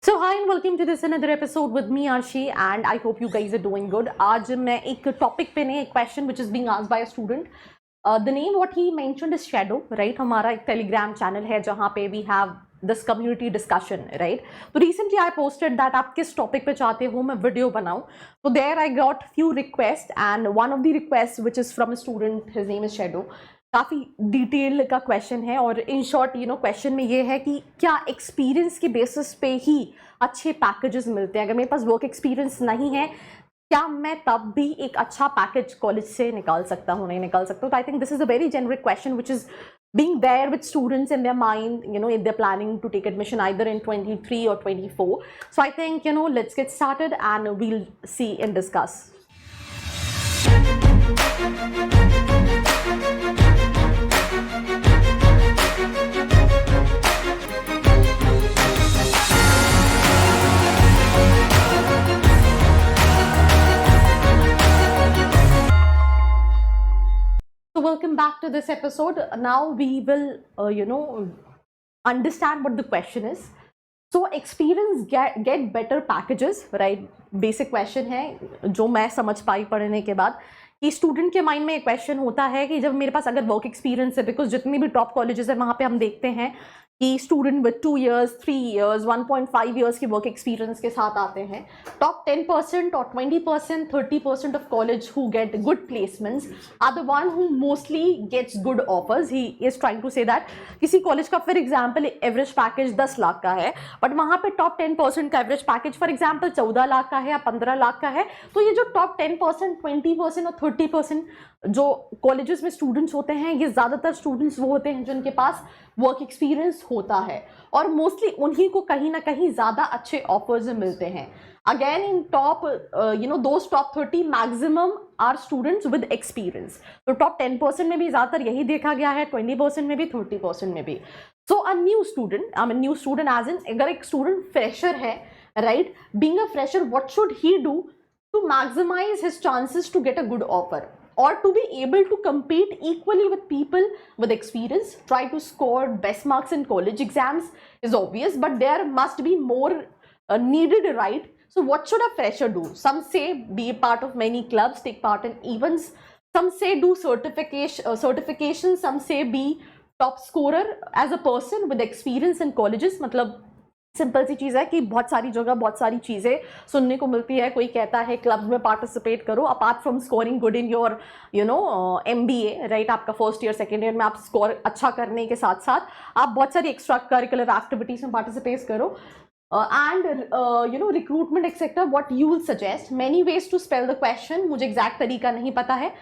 So hi and welcome to this another episode with me Arshi and I hope you guys are doing good. आज मैं एक topic पे नहीं एक question which is being asked by a student. The name what he mentioned is Shadow, right? हमारा एक Telegram channel है जहाँ पे we have this community discussion, right? तो recently I posted that आप किस topic पे चाहते हो मैं video बनाऊँ. So there I got few requests and one of the requests which is from a student, his name is Shadow. काफ़ी detail का क्वेश्चन है और इन शॉर्ट क्वेश्चन में ये है कि क्या एक्सपीरियंस के बेसिस पे ही अच्छे पैकेजेस मिलते हैं. अगर मेरे पास वर्क एक्सपीरियंस नहीं है क्या मैं तब भी एक अच्छा पैकेज कॉलेज से निकाल सकता हूँ, नहीं निकाल सकता हूँ. तो I think this is a very generic question which is being there with students in their mind, if they're planning to take admission either in 23 or 24. So I think, let's get started and we'll see and discuss. So welcome back to this episode. Now we will, understand what the question is. So experience get better packages, right? Basic question है जो मैं समझ पाई पढ़ने के बाद कि student के mind में एक क्वेश्चन होता है कि जब मेरे पास अगर वर्क एक्सपीरियंस है, बिकॉज जितनी भी टॉप कॉलेजेस है वहाँ पे हम देखते हैं कि student with 2 years, 3 years, 1.5 years के वर्क एक्सपीरियंस के साथ आते हैं. टॉप 10% और 20%, 30% of college who get good placements are the one who mostly gets good offers. He is trying to say that किसी कॉलेज का for example average package 10 lakh का है, बट वहाँ पे टॉप 10% का average package for example 14 lakh का है या 15 लाख का है. तो ये जो टॉप 10%, 20% और 30% जो कॉलेजेस में स्टूडेंट्स होते हैं, ये ज़्यादातर स्टूडेंट्स वो होते हैं जिनके पास वर्क एक्सपीरियंस होता है और मोस्टली उन्हीं को कहीं ना कहीं ज़्यादा अच्छे ऑफर्स मिलते हैं. Again in top those top 30 maximum are students with experience. तो टॉप 10% में भी ज़्यादातर यही देखा गया है, 20% में भी, 30% में भी. So a new student as in अगर एक स्टूडेंट फ्रेशर है, right, being a fresher what should he do to maximize his chances to get a good offer or to be able to compete equally with people with experience? Try to score best marks in college exams is obvious, but there must be more needed, right? So what should a fresher do? Some say be a part of many clubs, take part in events. Some say do certification. Some say be top scorer as a person with experience in colleges. मतलब simple सी चीज़ है कि बहुत सारी जगह बहुत सारी चीज़ें सुनने को मिलती है. कोई कहता है क्लब में पार्टिसिपेट करो apart from scoring good in your MBA, right. आपका फर्स्ट ईयर सेकेंड ईयर में आप स्कोर अच्छा करने के साथ साथ आप बहुत सारी एक्स्ट्रा करिकुलर एक्टिविटीज़ में पार्टिसिपेट करो. And recruitment etcetera what you will suggest. Many ways to spell the question, मुझे एग्जैक्ट तरीका नहीं पता है.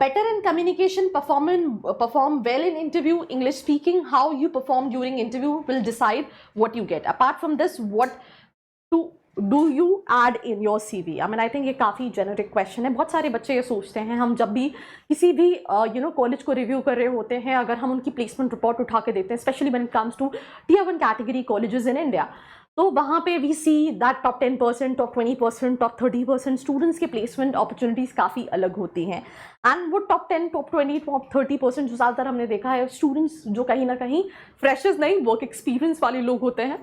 Better in communication, perform well in interview, English speaking, how you perform during interview will decide what you get. Apart from this, what do you add in your CV? I mean, I think ये काफ़ी generic question है. बहुत सारे बच्चे ये सोचते हैं, हम जब भी किसी भी कॉलेज को रिव्यू कर रहे होते हैं, अगर हम उनकी प्लेसमेंट रिपोर्ट उठा के देते हैं, specially when it comes to Tier 1 category colleges in India, तो वहाँ पे we see that top 10%, top 20%, top 30% students के प्लेसमेंट अपॉर्चुनिटीज़ काफ़ी अलग होती हैं. एंड वो टॉप 10, टॉप 20, टॉप 30% जो ज़्यादातर हमने देखा है स्टूडेंट्स जो कहीं ना कहीं फ्रेशर्स नहीं वर्क एक्सपीरियंस वाले लोग होते हैं,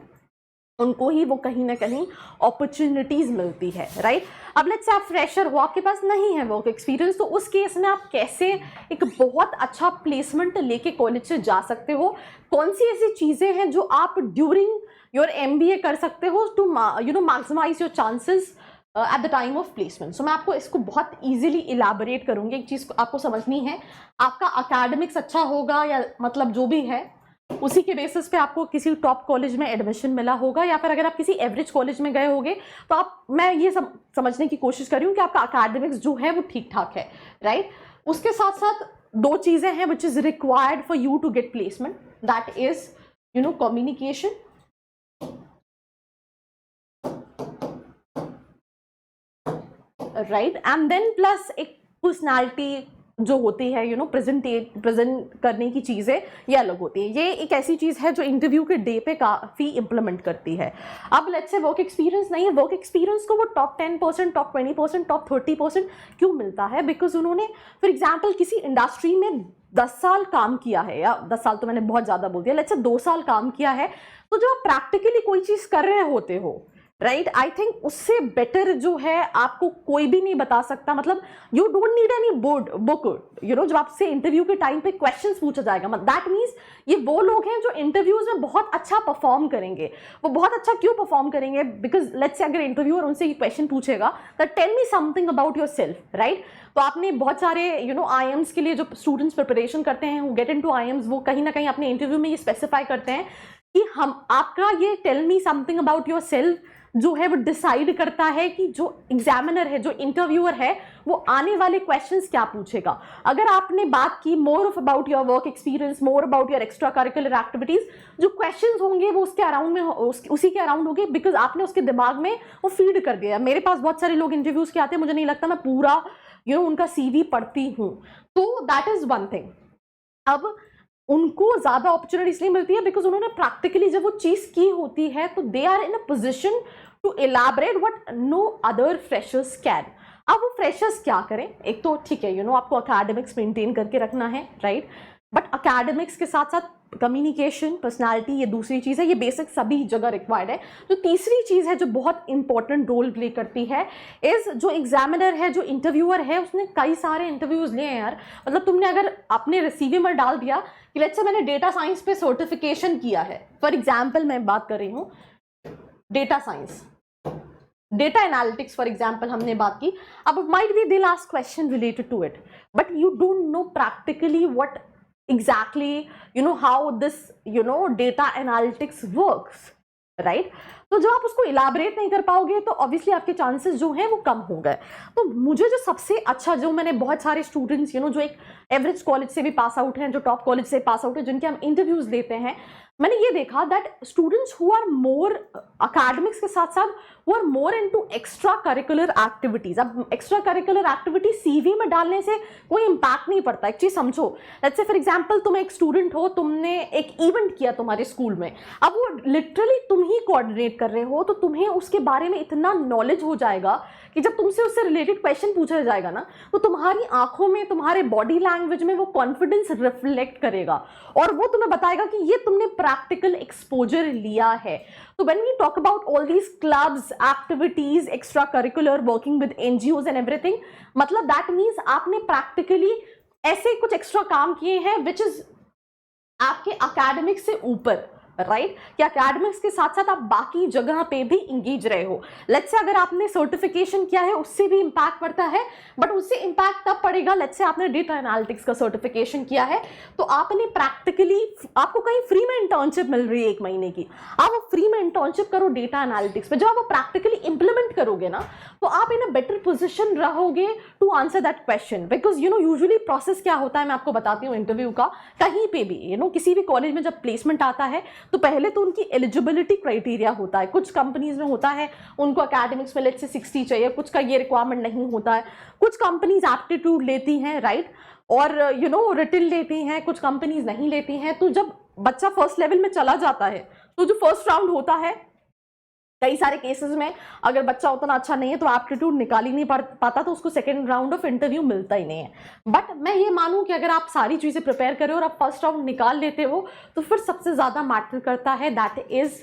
उनको ही वो कहीं ना कहीं अपॉर्चुनिटीज़ मिलती है, राइट. अब लेट्स से आप फ्रेशर हो, आपके पास नहीं है वर्क एक्सपीरियंस, तो उस केस में आप कैसे एक बहुत अच्छा प्लेसमेंट लेके कॉलेज से जा सकते हो? कौन सी ऐसी चीज़ें हैं जो आप ड्यूरिंग योर MBA कर सकते हो to maximize your chances at the time of placement? So मैं आपको इसको बहुत ईजिली इलाबोरेट करूँगी. एक चीज़ आपको समझनी है, आपका अकेडमिक्स अच्छा होगा या मतलब जो भी है उसी के बेसिस पे आपको किसी टॉप कॉलेज में एडमिशन मिला होगा, या फिर अगर आप किसी एवरेज कॉलेज में गए होगे तो मैं ये समझने की कोशिश कर रही हूँ कि आपका अकेडमिक्स जो है वो ठीक ठाक है, राइट. उसके साथ साथ 2 चीज़ें हैं which is required for you to get placement, that is communication, right, and then plus एक पर्सनैलिटी जो होती है प्रेजेंट करने की चीज़ें ये अलग होती है. ये एक ऐसी चीज़ है जो इंटरव्यू के डे पे काफ़ी इंप्लीमेंट करती है. अब लेट्स से वर्क एक्सपीरियंस नहीं है, वर्क एक्सपीरियंस को वो टॉप 10%, टॉप 20%, टॉप 30% क्यों मिलता है? बिकॉज उन्होंने फॉर एग्जाम्पल किसी इंडस्ट्री में 10 साल काम किया है, या 10 साल तो मैंने बहुत ज्यादा बोल दिया, लेट्स से 2 साल काम किया है, तो जब आप प्रैक्टिकली कोई चीज कर रहे होते हो, राइट, आई थिंक उससे बेटर जो है आपको कोई भी नहीं बता सकता। मतलब you don't need any board book, you know, जब आपसे इंटरव्यू के टाइम पे क्वेश्चंस पूछा जाएगा, दैट मीन्स ये वो लोग हैं जो इंटरव्यूज में बहुत अच्छा परफॉर्म करेंगे। वो बहुत अच्छा क्यों परफॉर्म करेंगे? बिकॉज लेट्स से अगर इंटरव्यूअर उनसे ये क्वेश्चन पूछेगा that tell me something about yourself, right. तो आपने बहुत सारे यू नो आईएम्स के लिए जो स्टूडेंट्स प्रिपरेशन करते हैं, वो गेट इनटू आईएम्स, वो कहीं ना कहीं अपने इंटरव्यू में ये स्पेसिफाई करते हैं कि हम आपका ये tell me something about yourself जो है वो डिसाइड करता है कि जो एग्जामिनर है, जो इंटरव्यूअर है, वो आने वाले क्वेश्चंस क्या पूछेगा। अगर आपने बात की more of about your work experience, more about your extra curricular activities, जो क्वेश्चंस होंगे वो उसके अराउंड में उसी के अराउंड होंगे, बिकॉज आपने उसके दिमाग में वो फीड कर दिया। मेरे पास बहुत सारे लोग इंटरव्यूज के आते हैं, मुझे नहीं लगता मैं पूरा यू नो उनका सीवी पढ़ती हूँ, तो दैट इज वन थिंग। अब उनको ज्यादा अपॉर्चुनिटी इसलिए मिलती है बिकॉज उन्होंने प्रैक्टिकली जब वो चीज की होती है, तो they are in a position to elaborate what no other freshers can. अब वो फ्रेशर्स क्या करें? एक तो ठीक है, यू नो आपको अकेडमिक्स मेंटेन करके रखना है, राइट, बट अकेडमिक्स के साथ साथ कम्युनिकेशन, पर्सनालिटी, ये दूसरी चीज़ है, ये बेसिक सभी जगह रिक्वायर्ड है। तो तीसरी चीज़ है जो बहुत इंपॉर्टेंट रोल प्ले करती है, इज जो एग्जामिनर है, जो इंटरव्यूअर है, उसने कई सारे इंटरव्यूज लिए हैं यार। मतलब तुमने अगर अपने रिसीवी में डाल दिया कि लेट्स से मैंने डेटा साइंस पे सर्टिफिकेशन किया है, फॉर एग्जाम्पल मैं बात कर रही हूँ data science, data analytics for example हमने बात की, अब might be they'll ask question related to it, but you don't know practically what exactly you know how this you know data analytics works, right? तो जब आप उसको elaborate नहीं कर पाओगे तो ऑब्वियसली आपके चांसेस जो हैं वो कम हो गए। तो मुझे जो सबसे अच्छा, जो मैंने बहुत सारे स्टूडेंट्स यू नो जो एक एवरेज कॉलेज से भी पास आउट हैं, जो टॉप कॉलेज से पास आउट है, जिनके हम इंटरव्यूज लेते हैं, मैंने ये देखा that students who are more academics के साथ साथ who are more into extra curricular activities. अब एक्स्ट्रा करिकुलर एक्टिविटी सीवी में डालने से कोई इंपैक्ट नहीं पड़ता। एक चीज समझो, लेट्स से फॉर एग्जांपल तुम एक स्टूडेंट हो, तुमने एक इवेंट किया तुम्हारे स्कूल में, अब वो लिटरली तुम ही कोऑर्डिनेट कर रहे हो, तो तुम्हें उसके बारे में इतना नॉलेज हो जाएगा कि जब तुमसे उससे रिलेटेड क्वेश्चन पूछा जाएगा ना, तो तुम्हारी आंखों में, तुम्हारे बॉडी लैंग्वेज में वो कॉन्फिडेंस रिफ्लेक्ट करेगा और वो तुम्हें बताएगा कि ये तुमने प्रैक्टिकल एक्सपोजर लिया है। तो when we talk about all these clubs, activities, extra curricular, working with NGOs and everything, मतलब दैट मीन्स आपने प्रैक्टिकली ऐसे कुछ एक्स्ट्रा काम किए हैं विच इज आपके अकेडमिक्स से ऊपर, राइट, कि अकेडमिक्स के साथ साथ आप बाकी जगह पे भी इंगेज रहे हो। लेट्स से अगर आपने सर्टिफिकेशन किया है उससे भी इंपैक्ट पड़ता है, बट उससे इंपैक्ट तब पड़ेगा लेट्स से आपने डेटा एनालिटिक्स का सर्टिफिकेशन किया है, तो आपने प्रैक्टिकली, आपको कहीं फ्री में इंटर्नशिप मिल रही है 1 महीने की, आप फ्री में इंटर्नशिप करो डेटा एनालिटिक्स पे, जब आप प्रैक्टिकली इंप्लीमेंट करोगे ना, तो आप इन अ बेटर पोजिशन रहोगे to answer that question. Because you know usually process क्या होता है, मैं आपको बताती हूँ इंटरव्यू का, कहीं पे भी यू नो किसी भी कॉलेज में जब प्लेसमेंट आता है तो पहले तो उनकी एलिजिबिलिटी क्राइटेरिया होता है। कुछ कंपनीज में होता है उनको एकेडमिक्स में लेट्स से 60 चाहिए, कुछ का ये रिक्वायरमेंट नहीं होता है। कुछ कंपनीज एप्टीट्यूड लेती हैं, राइट, और यू नो रिटन लेती हैं, कुछ कंपनीज नहीं लेती हैं। तो जब बच्चा फर्स्ट लेवल में चला जाता है तो जो फर्स्ट राउंड होता है, कई सारे केसेस में अगर बच्चा उतना अच्छा नहीं है तो एप्टीट्यूड निकाल ही नहीं पाता, तो उसको सेकेंड राउंड ऑफ इंटरव्यू मिलता ही नहीं है। बट मैं ये मानूं कि अगर आप सारी चीजें प्रिपेयर करें और आप फर्स्ट राउंड निकाल लेते हो, तो फिर सबसे ज्यादा मैटर करता है that is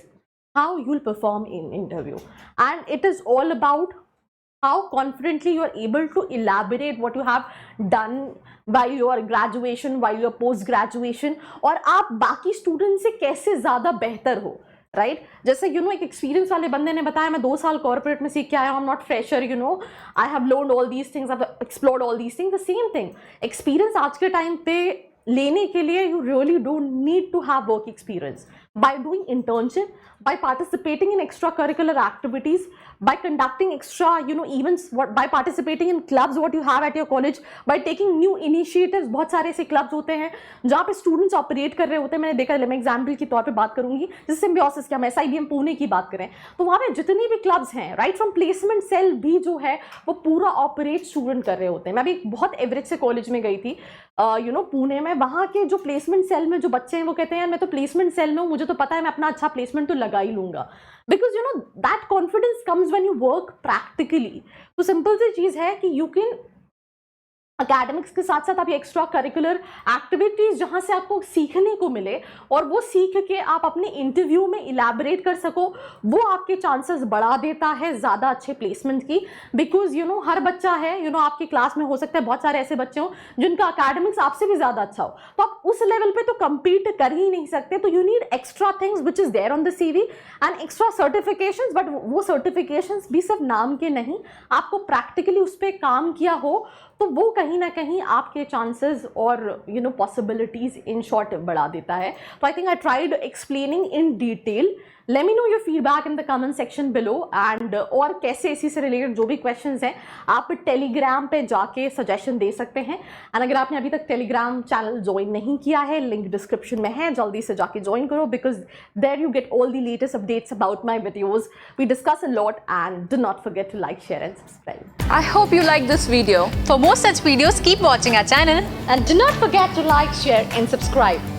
how you will perform in interview, and it is all about how confidently you are able to elaborate what you have done while your graduation, while your post graduation, और आप बाकी student से कैसे ज्यादा बेहतर हो, right. जैसे you know एक एक्सपीरियंस वाले बंदे ने बताया, मैं 2 साल कॉर्पोरेट में सीख के आया हूँ, I am not fresher, you know I have learned all these things, I have explored all these things. The same thing, experience आज के टाइम पे लेने के लिए you really don't need to have work experience. By doing internship, by participating in extracurricular activities, by conducting extra events, by participating in clubs what you have at your college, by taking new initiatives, बहुत सारे ऐसे clubs होते हैं जहाँ पे students operate कर रहे होते हैं। मैंने देखा, मैं एग्जाम्पल के तौर पे बात करूंगी, जैसे सिम्बियोसिस क्या, हम SIBM पुणे की बात करें तो वहाँ पे जितनी भी क्लब्स हैं, राइट फ्रॉम प्लेसमेंट सेल भी जो है वो पूरा ऑपरेट स्टूडेंट कर रहे होते हैं। मैं भी बहुत एवरेज से कॉलेज में गई थी यू नो पुणे में, वहाँ के जो प्लेसमेंट सेल में जो बच्चे हैं वो कहते हैं मैं तो प्लेसमेंट सेल में हूँ, मुझे तो पता है मैं अपना अच्छा प्लेसमेंट तो लगा ही लूंगा, because you know that confidence comes when you work practically. तो सिंपल सी चीज है कि यू कैन अकेडमिक्स के साथ साथ आप ये एक्स्ट्रा करिकुलर एक्टिविटीज जहाँ से आपको सीखने को मिले और वो सीख के आप अपने इंटरव्यू में इलैबोरेट कर सको, वो आपके चांसेस बढ़ा देता है ज़्यादा अच्छे प्लेसमेंट की। बिकॉज यू नो हर बच्चा है, यू नो आपकी क्लास में हो सकता है बहुत सारे ऐसे बच्चे हों जिनका अकेडमिक्स आपसे भी ज़्यादा अच्छा हो, तो आप उस लेवल पे तो compete कर ही नहीं सकते। तो you need extra things which is there on the CV and extra certifications, but वो सर्टिफिकेशंस भी सिर्फ नाम के नहीं, आपको प्रैक्टिकली उस पर काम किया हो तो वो कहीं ना कहीं आपके चांसेस और you know possibilities in short बढ़ा देता है। तो I think I tried explaining in detail. Let me know your feedback in the comment section below and और कैसे इसी से रिलेटेड जो भी क्वेश्चंस हैं आप टेलीग्राम पे जाके सजेशन दे सकते हैं। एंड अगर आपने अभी तक टेलीग्राम चैनल ज्वाइन नहीं किया है, लिंक डिस्क्रिप्शन में है, जल्दी से जाके ज्वाइन करो because there you get all the latest updates about my videos. We discuss a lot and do not forget to like, share and subscribe. I hope you like this video. For more such videos, keep watching our channel. And do not forget to like, share and subscribe.